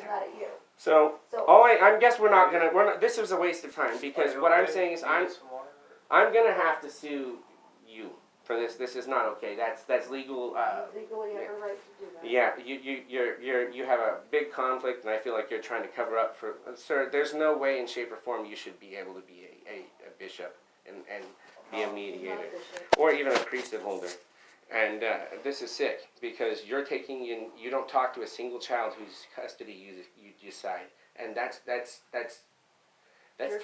not at you. So, I guess this is a waste of time, because what I'm saying is I'm gonna have to sue you for this. This is not okay. That's legal. You legally have a right to do that. Yeah, you have a big conflict, and I feel like you're trying to cover up for. Sir, there's no way in shape or form you should be able to be a bishop and be a mediator, or even a priesthood holder. And this is sick, because you're taking in. You don't talk to a single child whose custody you decide, and that's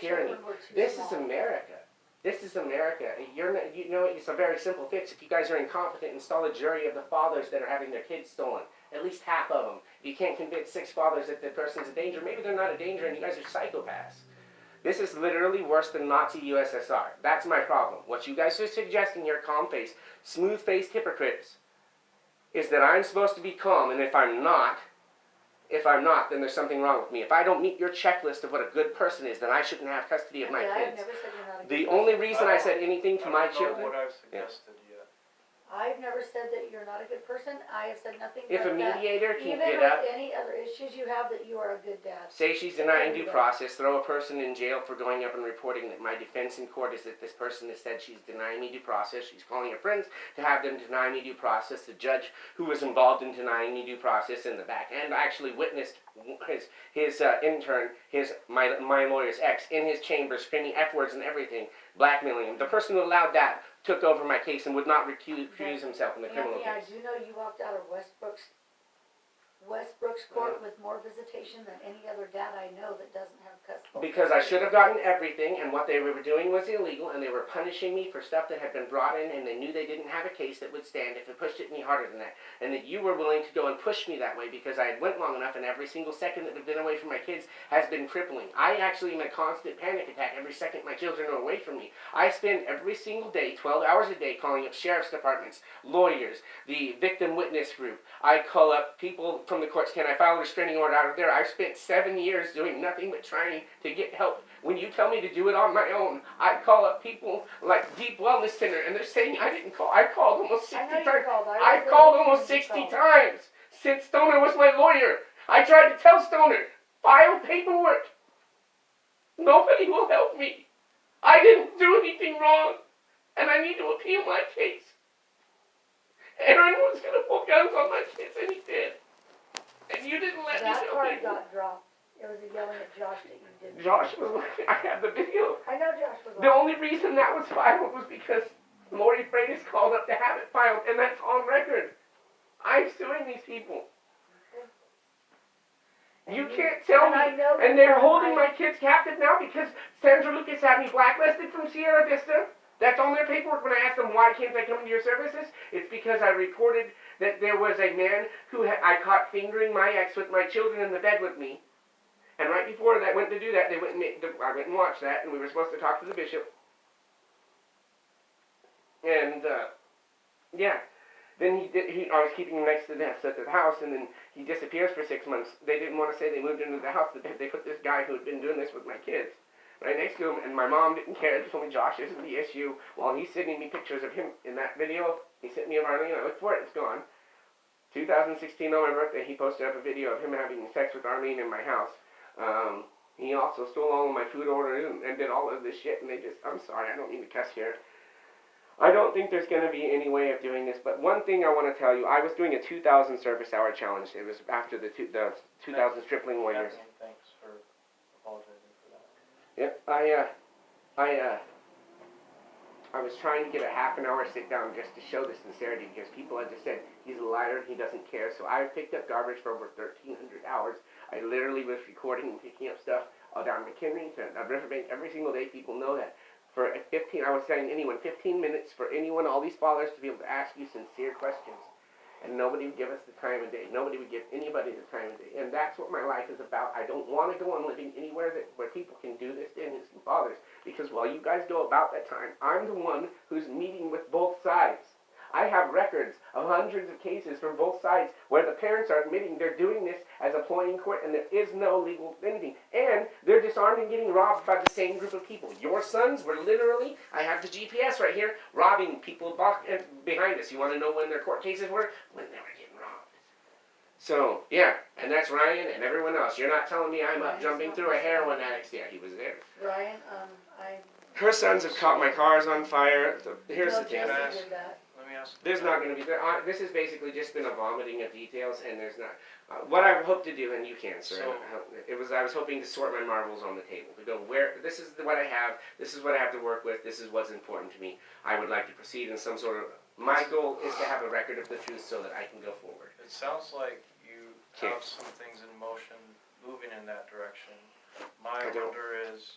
tyranny. This is America. This is America. It's a very simple fix. If you guys are incompetent, install a jury of the fathers that are having their kids stolen. At least half of them. If you can't convince 6 fathers that the person's a danger, maybe they're not a danger and you guys are psychopaths. This is literally worse than Nazi USSR. That's my problem. What you guys are suggesting here, calm-faced, smooth-faced hypocrites, is that I'm supposed to be calm, and if I'm not, then there's something wrong with me. If I don't meet your checklist of what a good person is, then I shouldn't have custody of my kids. I've never said you're not a good The person. only reason I said anything to my children... what I've suggested yet. I've never said that you're not a good person. I have said nothing If a but that. mediator can Even get with up... any other issues you have, that you are a good dad. Say she's denying due process, throw a person in jail for going up and reporting that my defense in court is that this person has said she's denying me due process. She's calling her friends to have them deny me due process. The judge who was involved in denying me due process in the back end actually witnessed his intern, my lawyer's ex, in his chamber, screaming F words and everything, blackmailing him. The person who allowed that took over my case and would not recuse himself in the criminal case. I do know you walked out of Westbrook's court with more visitation than any other dad I know that doesn't have custody. Because I should have gotten everything, and what they were doing was illegal, and they were punishing me for stuff that had been brought in, and they knew they didn't have a case that would stand if it pushed it any harder than that. And that you were willing to go and push me that way because I had went long enough, and every single second that I've been away from my kids has been crippling. I actually am in a constant panic attack every second my children are away from me. I spend every single day, 12 hours a day, calling up sheriff's departments, lawyers, the victim witness group. I call up people from the courts. Can I file a restraining order out of there? I've spent 7 years doing nothing but trying to get help. When you tell me to do it on my own, I call up people like Deep Wellness Center, and they're saying I didn't call. I called almost 60 times. I've called almost 60 times since Stoner was my lawyer. I tried to tell Stoner, file paperwork. Nobody will help me. I didn't do anything wrong, and I need to appeal my case. Aaron was going to pull guns on my kids, and he did. And you didn't let me That tell part people. got dropped. It was a yelling at Josh that you didn't. Josh was like, I have the video. I know Josh was. The only reason that was filed was because Lori Freitas called up to have it filed, and that's on record. I'm suing these people. You can't tell me. And they're holding my kids captive now because Sandra Lucas had me blacklisted from Sierra Vista. That's on their paperwork. When I asked them why can't I come into your services, it's because I reported that there was a man who I caught fingering my ex with my children in the bed with me. And right before I went to do that, I went and watched that, and we were supposed to talk to the bishop. And yeah, then I was keeping him next to the house, and then he disappears for 6 months. They didn't want to say they moved into the house. They put this guy who had been doing this with my kids right next to him, and my mom didn't care. They told me Josh isn't the issue. While he's sending me pictures of him in that video, he sent me of Arlene. I looked for it. It's gone. 2016 on my birthday, he posted up a video of him having sex with Arlene in my house. He also stole all of my food orders and did all of this shit, and I'm sorry, I don't mean to cuss here. I don't think there's going to be any way of doing this, but one thing I want to tell you, I was doing a 2,000 service hour challenge. It was after the 2,000 Stripling Warriors. Thanks for apologizing for that. Yep, I was trying to get a half an hour sit down just to show the sincerity, because people had just said, he's a liar, he doesn't care. So I picked up garbage for over 1,300 hours. I literally was recording and picking up stuff down McHenry to Riverbank every single day. People know that. I was saying 15 minutes for anyone, all these fathers, to be able to ask you sincere questions. And nobody would give us the time of day. Nobody would give anybody the time of day. And that's what my life is about. I don't want to go on living anywhere where people can do this to innocent fathers. Because while you guys go about that time, I'm the one who's meeting with both sides. I have records of hundreds of cases from both sides where the parents are admitting they're doing this as a ploy in court and there is no legal anything. And they're disarmed and getting robbed by the same group of people. Your sons were literally, I have the GPS right here, robbing people behind us. You want to know when their court cases were? When they were getting robbed. So, yeah, and that's Ryan and everyone else. You're not telling me I'm up Ryan's jumping not through a listening. heroin addict. Yeah, he was there. Ryan, Her sons have caught my cars on fire. Here's no, the thing. Can I Jesse ask- did that. Let me ask. There's not going to be. This has basically just been a vomiting of details, and there's not. What I hope to do, and you can, sir. So- I was hoping to sort my marbles on the table to go where this is what I have. This is what I have to work with. This is what's important to me. I would like to proceed in some sort of. My goal is to have a record of the truth so that I can go forward. It sounds like you Okay. have some things in motion moving in that direction. My I don't- wonder is,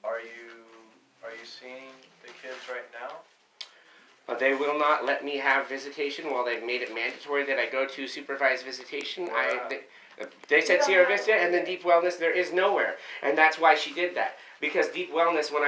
are you seeing the kids right now? They will not let me have visitation while they've made it mandatory that I go to supervised visitation. Wow. They said We don't Sierra have Vista and then Deep Wellness. There is nowhere, and that's why she did that. Because Deep Wellness, when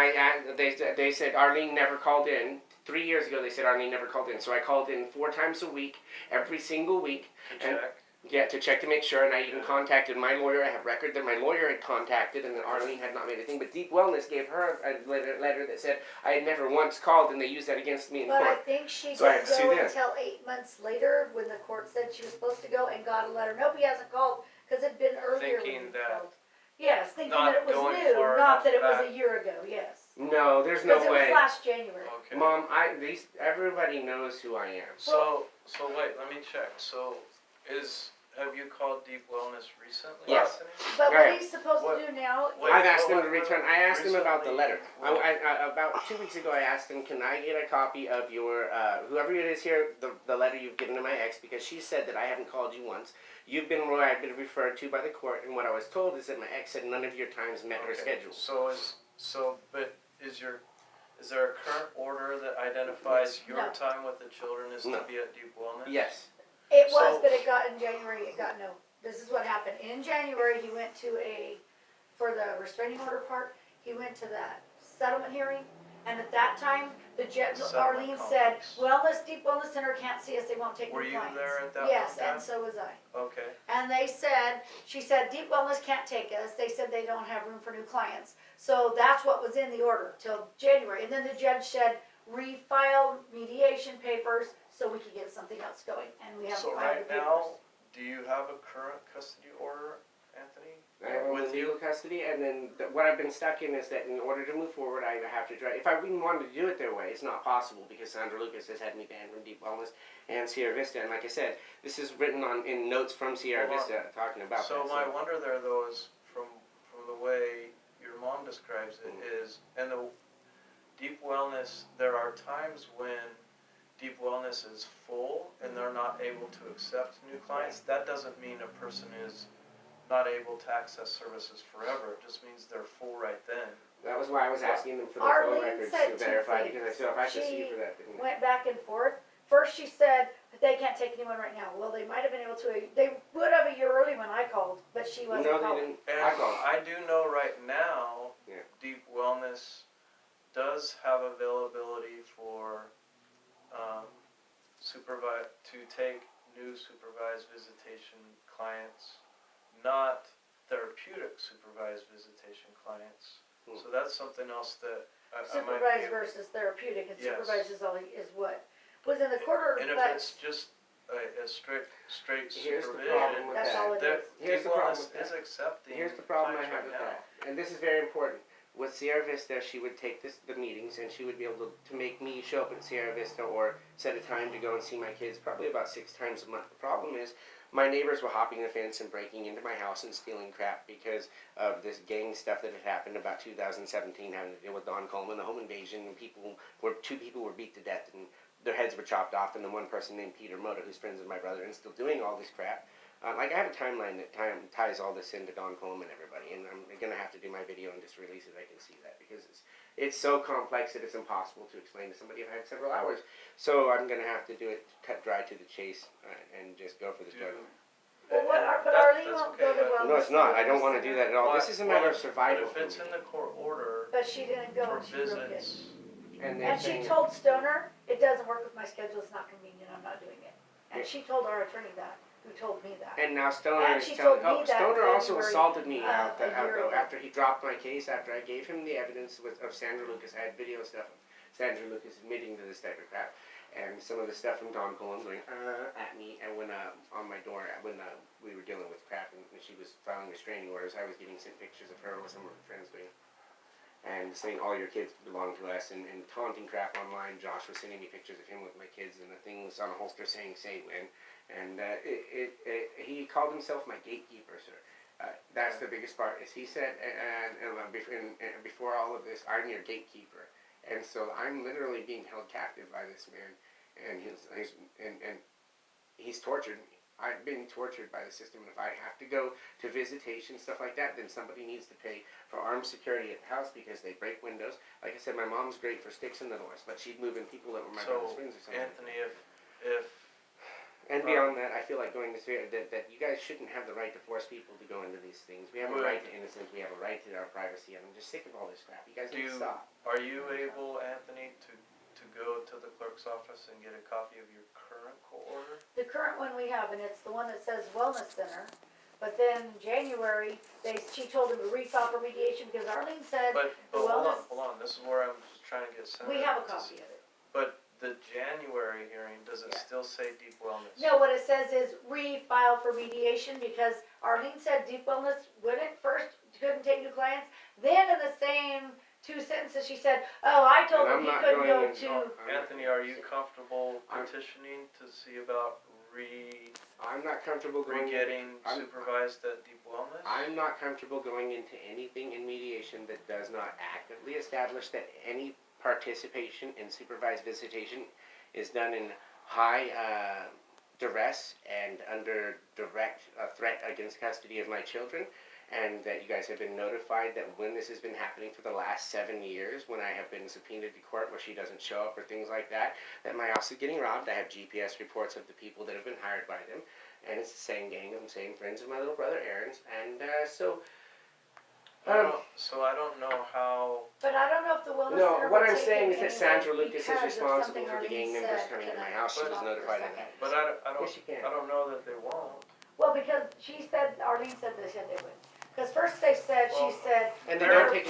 they said Arlene never called in. 3 years ago, they said Arlene never called in. So I called in 4 times a week, every single week. To And- check? Yeah, to check to make sure, and I even contacted my lawyer. I have record that my lawyer had contacted, and that Arlene had not made a thing. But Deep Wellness gave her a letter that said I had never once called, and they used that against me in But I court. think she So I didn't have to sue go them. until 8 months later, when the court said she was supposed to go, and got a letter. Nope, he hasn't called, because it'd been earlier when Thinking he that- called. Yes, thinking Not that it was going new, far not that it enough was a back. year ago, yes. No, there's no Because it was way. last January. Okay. Mom, everybody knows who I am. So wait, let me check. So have you called Deep Wellness recently? Yes. Anthony? But Right. what he's supposed What- to do now, Wait, I've asked him what- to return. I asked him about the letter. recently- About 2 weeks ago, I asked him, "Can I get a copy of your whoever it is here, the letter you've given to my ex?" Because she said that I haven't called you once. You've been where I've been referred to by the court, and what I was told is that my ex said none of your times met her Okay. schedule. But is there a current order that identifies your No. time with the children is No. to be at Deep Wellness? Yes. it was, So- but it got in January, it got no. This is what happened. In January, he went to for the restraining order part, he went to that settlement hearing, and at that time, the judge, Settlement Arlene said, conference. Wellness, Deep Wellness Center can't see us, they won't take Were new you clients. there at that Yes, time? and so was I. Okay. And she said, Deep Wellness can't take us, they said they don't have room for new clients. So that's what was in the order till January, and then the judge said, refile mediation papers so we could get something else going, and we haven't So filed the right papers. now, do you have a current custody order, Anthony? I have her With in legal custody, and then what I've been stuck in is that in order to move forward, I have to drive. If I even wanted to do it their way, it's not possible because Sandra Lucas has had me banned from Deep Wellness and Sierra Vista. And like I said, this is written in notes from Sierra Hold on. Vista talking about So that. my wonder there though is from the way your mom describes it is, and the Deep Wellness, there are times when Deep Wellness is full and they're not able to accept new clients. That doesn't mean a person is not able to access services forever. It just means they're full right then. That was why I was asking them for the phone Arlene records said to two verify things. because I said if I have to sue She you for that, then Went back and forth. First she said that they can't take anyone right now. Well, they might have been able to, they would have a year early when I called, but she wasn't no, they calling. didn't. And I called. I do know right now, Yeah. Deep Wellness does have availability for to take new supervised visitation clients, not therapeutic supervised visitation clients. Hmm. So that's something else that I might be Supervised able- versus therapeutic, and Yes. supervised is what was in the quarter, And if but it's just a straight Here's the problem supervision, with that's all it there, is. Here's Deep the problem Wellness with is that. accepting Here's the problem I clients have right with now. that, and this is very important. With Sierra Vista, she would take the meetings, and she would be able to make me show up at Sierra Vista or set a time to go and see my kids probably about 6 times a month. The problem is my neighbors were hopping the fence and breaking into my house and stealing crap because of this gang stuff that had happened about 2017 having to deal with Don Coleman, the home invasion, and two people were beat to death and their heads were chopped off, and then one person named Peter Mota, who's friends with my brother and still doing all this crap. I have a timeline that ties all this into Don Coleman and everybody, and I'm going to have to do my video and just release it. I can see that because it's so complex that it's impossible to explain to somebody if I had several hours. So I'm going to have to do it cut dry to the chase and just go for the jugular. Well, but That- Arlene that's won't okay, go to but- wellness. No, it's not. I don't Wellness want to do Center. that at all. This is a matter of survival But if it's for in me. the court order But she didn't go for and she broke it. visits, And they're And she saying, told Stoner, it doesn't work with my schedule, it's not convenient, I'm not doing it. And Yeah. she told our attorney that, who told me that. and now Stoner And is she telling. told me Oh, that Stoner also February, assaulted me a out year though ago. after he dropped my case. After I gave him the evidence of Sandra Lucas, I had video stuff of Sandra Lucas admitting to this type of crap. and some of the stuff from Don Cullen going at me, and when on my door when we were dealing with crap and she was filing restraining orders, I was getting sent pictures of her with some of her friends doing, and saying all your kids belong to us, and taunting crap online. Josh was sending me pictures of him with my kids, and the thing was on a holster saying "Say Win," and he called himself my gatekeeper, sir. That's the biggest part. Is he said, and before all of this, I'm your gatekeeper. And so I'm literally being held captive by this man, and he's tortured me. I've been tortured by the system, and if I have to go to visitation, stuff like that, then somebody needs to pay for armed security at the house because they break windows. Like I said, my mom's great for sticks in the doors, but she'd move in people that were my brother's friends or something. Anthony, if and beyond that, I feel like going this way, that you guys shouldn't have the right to force people to go into these things. We have a right to innocence. We have a right to our privacy, and I'm just sick of all this crap. You guys need to stop. Are you able, Anthony, to go to the clerk's office and get a copy of your current court order? The current one we have, and it's the one that says Wellness Center, but then January, she told him to refile for mediation because Arlene said, But the hold wellness- on, this is where I'm trying to get Senator. we have a copy of it. But the January hearing, does it Yeah. still say Deep Wellness? No, what it says is refile for mediation because Arlene said Deep Wellness wouldn't first, couldn't take new clients. Then in the same 2 sentences, she said, oh, I told And him I'm he not couldn't go going to. Anthony, are you comfortable I'm- petitioning to see about I'm not comfortable going. getting I'm- supervised at Deep Wellness? I'm not comfortable going into anything in mediation that does not actively establish that any participation in supervised visitation is done in high duress and under direct threat against custody of my children, and that you guys have been notified that when this has been happening for the last 7 years, when I have been subpoenaed to court where she doesn't show up or things like that, that my house is getting robbed. I have GPS reports of the people that have been hired by them, and it's the same gang of them, same friends of my little brother Aaron's, and So I don't know how. But I don't know if the Wellness no, Center what would I'm take saying it is that anyway Sandra Lucas is because of responsible something for the gang Arlene members said. coming to Can my I house. She was stop for a notified of second? that. But Yes, you can. I don't know that they won't. Well, because she said, Arlene said they would. Because first they said, she Well, said, And they They're- don't take any